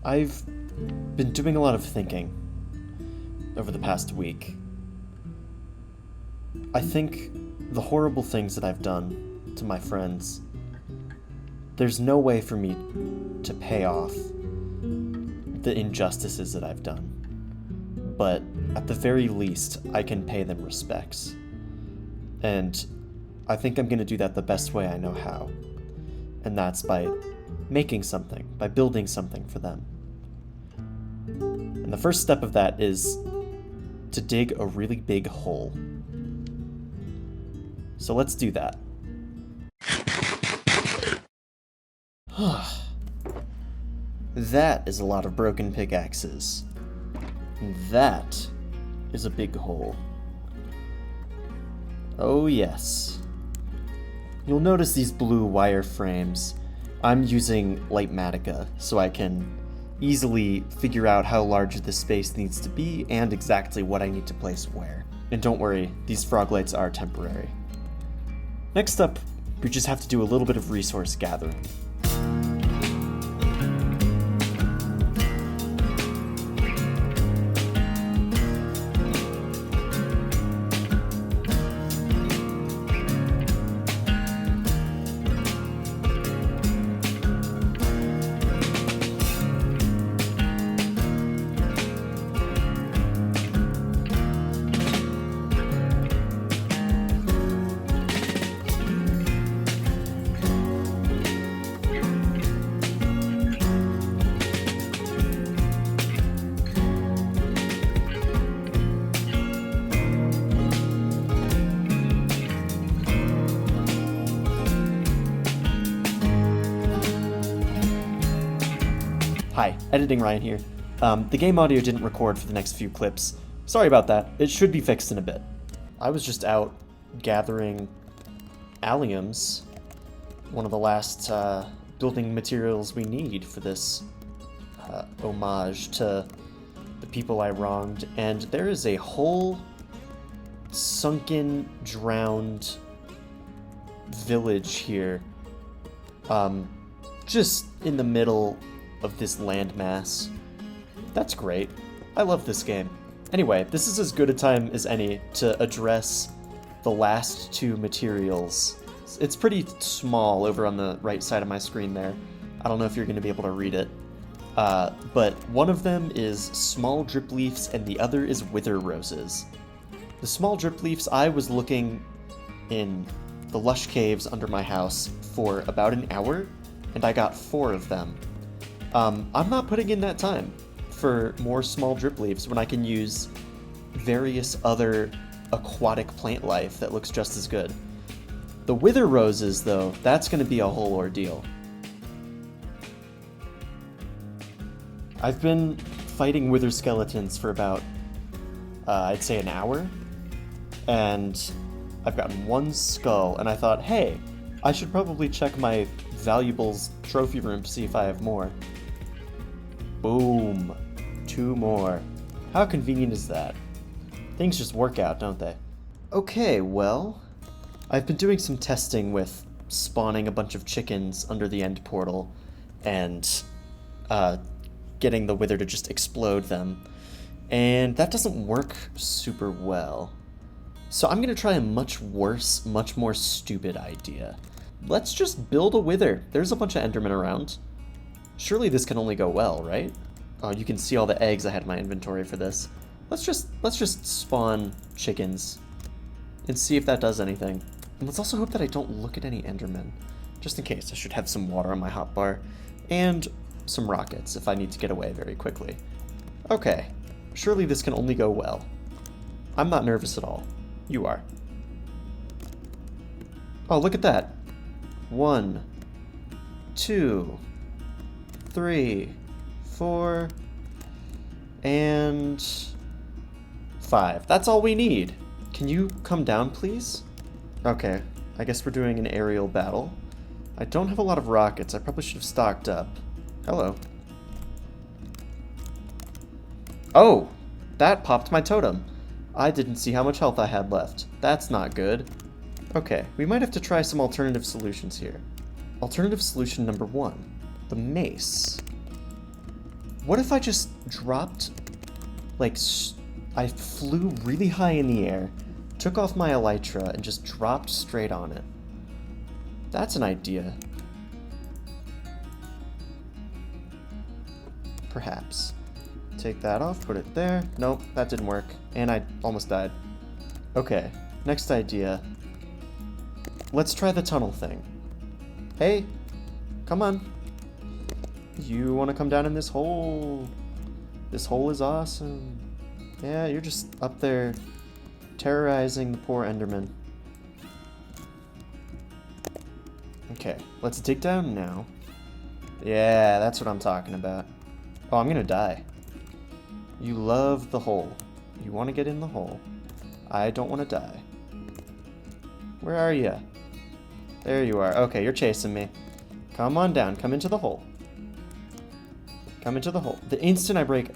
I've been doing a lot of thinking over the past week. I think the horrible things that I've done to my friends, there's no way for me to pay off the injustices that I've done. But at the very least, I can pay them respects. And I think I'm going to do that the best way I know how. And that's by making something, by building something for them. And the first step of that is to dig a really big hole. So let's do that. That is a lot of broken pickaxes. And that is a big hole. Oh yes. You'll notice these blue wire frames. I'm using Lightmatica so I can easily figure out how large this space needs to be and exactly what I need to place where. And don't worry, these frog lights are temporary. Next up, we just have to do a little bit of resource gathering. Hi, Editing Ryan here. The game audio didn't record for the next few clips. Sorry about that. It should be fixed in a bit. I was just out gathering alliums, one of the last building materials we need for this homage to the people I wronged, and there is a whole sunken, drowned village here, just in the middle of this landmass. That's great. I love this game. Anyway, this is as good a time as any to address the last two materials. It's pretty small over on the right side of my screen there. I don't know if you're going to be able to read it. But one of them is small drip leaves and the other is wither roses. The small drip leaves, I was looking in the lush caves under my house for about an hour, and I got 4 of them. I'm not putting in that time for more small drip leaves when I can use various other aquatic plant life that looks just as good. The wither roses, though, that's going to be a whole ordeal. I've been fighting wither skeletons for about, I'd say an hour, and I've gotten 1 skull, and I thought, hey, I should probably check my valuables trophy room to see if I have more. Boom. 2 more. How convenient is that? Things just work out, don't they? Okay, well, I've been doing some testing with spawning a bunch of chickens under the end portal and getting the wither to just explode them. And that doesn't work super well. So I'm going to try a much worse, much more stupid idea. Let's just build a wither. There's a bunch of endermen around. Surely this can only go well, right? Oh, you can see all the eggs I had in my inventory for this. Let's just spawn chickens and see if that does anything. And let's also hope that I don't look at any endermen. Just in case, I should have some water on my hotbar and some rockets if I need to get away very quickly. Okay, surely this can only go well. I'm not nervous at all. You are. Oh, look at that. 1, 2, 3, 4, and 5. That's all we need. Can you come down, please? Okay, I guess we're doing an aerial battle. I don't have a lot of rockets. I probably should have stocked up. Hello. Oh! That popped my totem. I didn't see how much health I had left. That's not good. Okay, we might have to try some alternative solutions here. Alternative solution number 1. The mace. What if I just dropped... like, I flew really high in the air, took off my elytra, and just dropped straight on it. That's an idea. Perhaps. Take that off, put it there. Nope, that didn't work. And I almost died. Okay, next idea. Let's try the tunnel thing. Hey, come on. You want to come down in this hole? This hole is awesome. Yeah, you're just up there terrorizing the poor Enderman. Okay, let's dig down now. Yeah, that's what I'm talking about. Oh, I'm gonna die. You love the hole. You want to get in the hole. I don't want to die. Where are you? There you are. Okay, you're chasing me. Come on down. Come into the hole. Come into the hole. The instant I break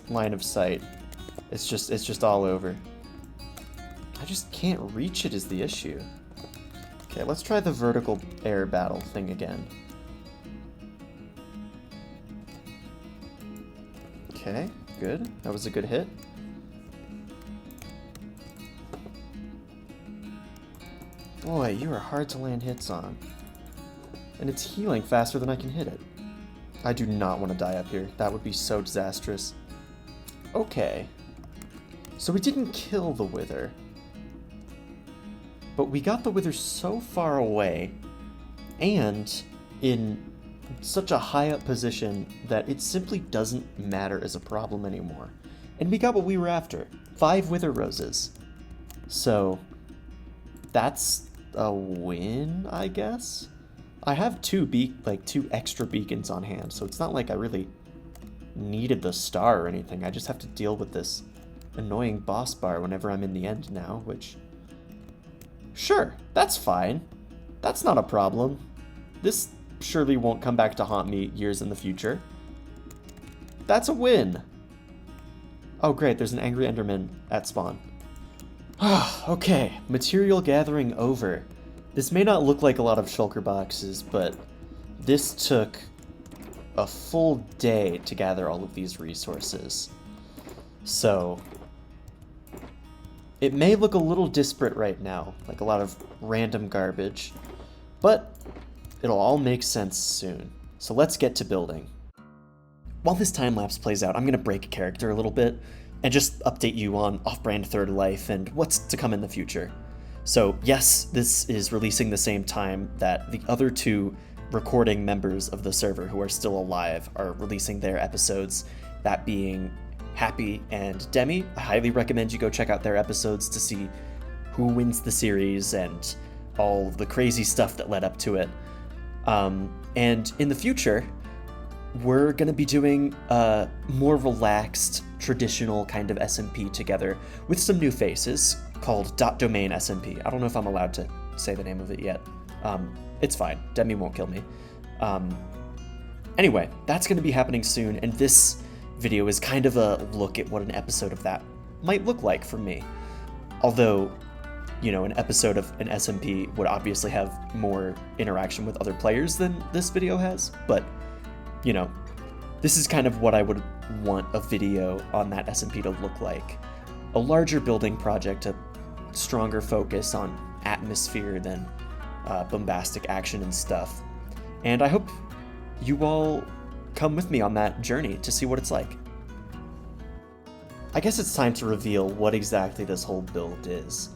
line of sight, it's just all over. I just can't reach it is the issue. Okay, let's try the vertical air battle thing again. Okay, good. That was a good hit. Boy, you are hard to land hits on. And it's healing faster than I can hit it. I do not want to die up here. That would be so disastrous. Okay. So we didn't kill the Wither. But we got the Wither so far away, and in such a high up position that it simply doesn't matter as a problem anymore. And we got what we were after. 5 Wither Roses. So that's a win, I guess? I have 2 extra beacons on hand, so it's not like I really needed the star or anything. I just have to deal with this annoying boss bar whenever I'm in the end now, which... Sure, that's fine. That's not a problem. This surely won't come back to haunt me years in the future. That's a win. Oh great, there's an angry Enderman at spawn. Okay, material gathering over. This may not look like a lot of shulker boxes, but this took a full day to gather all of these resources. So it may look a little disparate right now, like a lot of random garbage, but it'll all make sense soon. So let's get to building. While this time lapse plays out, I'm going to break character a little bit and just update you on Offbrand Third Life and what's to come in the future. So yes, this is releasing the same time that the other 2 recording members of the server who are still alive are releasing their episodes, that being Happie and Demi. I highly recommend you go check out their episodes to see who wins the series and all the crazy stuff that led up to it. And in the future, we're going to be doing a more relaxed, traditional kind of SMP together with some new faces called .domain SMP. I don't know if I'm allowed to say the name of it yet. It's fine. Demi won't kill me. Anyway, that's going to be happening soon, and this video is kind of a look at what an episode of that might look like for me. Although, you know, an episode of an SMP would obviously have more interaction with other players than this video has, but, you know, this is kind of what I would want a video on that SMP to look like. A larger building project, a stronger focus on atmosphere than bombastic action and stuff. And I hope you all come with me on that journey to see what it's like. I guess it's time to reveal what exactly this whole build is.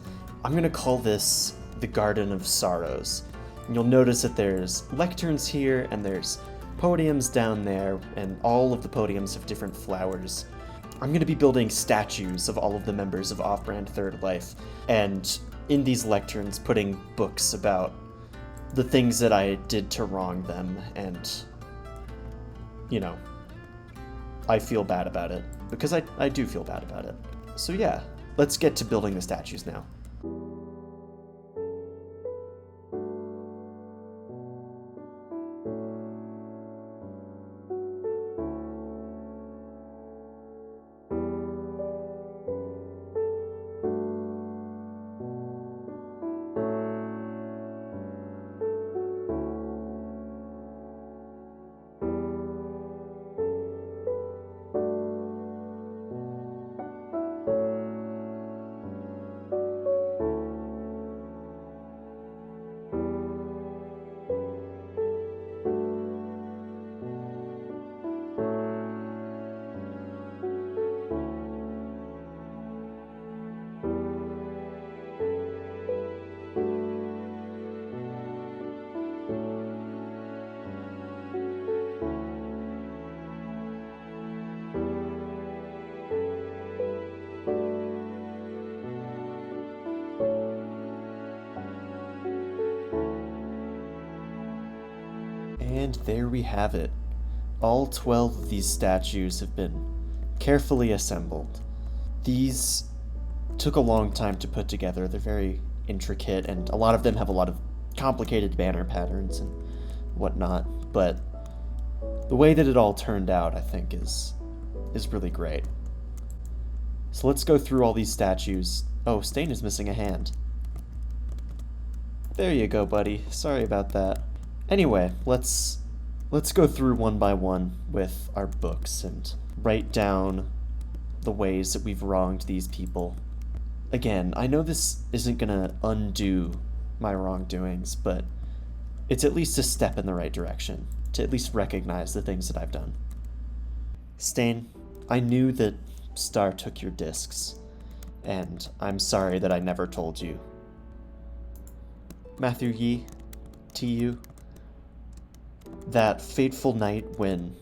I'm going to call this the Garden of Sorrows. And you'll notice that there's lecterns here and there's podiums down there, and all of the podiums have different flowers. I'm going to be building statues of all of the members of Offbrand Third Life, and in these lecterns putting books about the things that I did to wrong them, and, you know, I feel bad about it, because I do feel bad about it. So yeah, let's get to building the statues now. And there we have it. All 12 of these statues have been carefully assembled. These took a long time to put together. They're very intricate, and a lot of them have a lot of complicated banner patterns and whatnot, but the way that it all turned out, I think, is really great. So let's go through all these statues. Oh, Stain is missing a hand. There you go, buddy. Sorry about that. Anyway, let's go through one by one with our books and write down the ways that we've wronged these people. Again, I know this isn't gonna undo my wrongdoings, but it's at least a step in the right direction to at least recognize the things that I've done. Stain, I knew that Star took your discs, and I'm sorry that I never told you. Matthew Yi, to you, that fateful night when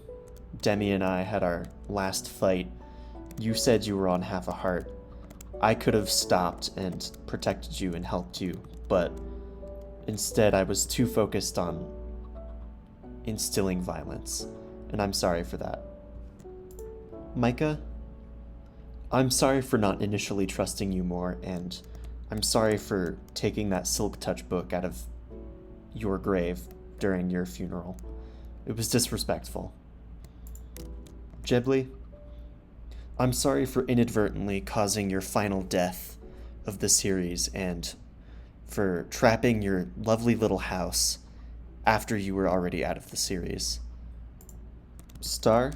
Demi and I had our last fight, you said you were on half a heart. I could have stopped and protected you and helped you, but instead I was too focused on instilling violence, and I'm sorry for that. Micah, I'm sorry for not initially trusting you more, and I'm sorry for taking that Silk Touch book out of your grave during your funeral. It was disrespectful. Ghibli, I'm sorry for inadvertently causing your final death of the series and for trapping your lovely little house after you were already out of the series. Star,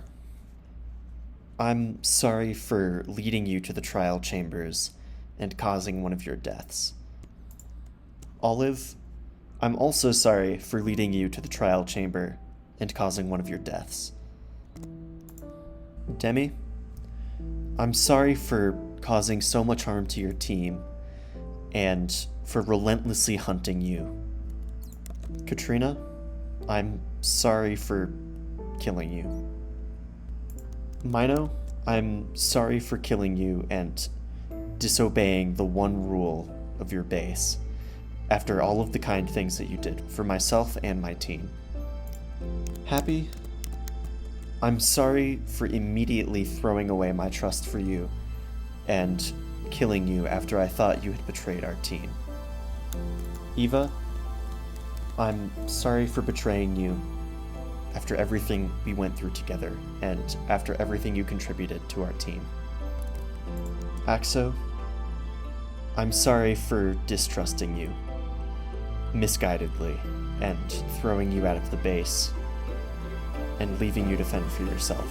I'm sorry for leading you to the trial chambers and causing one of your deaths. Olive, I'm also sorry for leading you to the trial chamber and causing one of your deaths. Demi, I'm sorry for causing so much harm to your team and for relentlessly hunting you. Katrina, I'm sorry for killing you. Mino, I'm sorry for killing you and disobeying the one rule of your base after all of the kind things that you did for myself and my team. Happie, I'm sorry for immediately throwing away my trust for you and killing you after I thought you had betrayed our team. Eva, I'm sorry for betraying you after everything we went through together and after everything you contributed to our team. Axo, I'm sorry for distrusting you misguidedly and throwing you out of the base and leaving you to fend for yourself.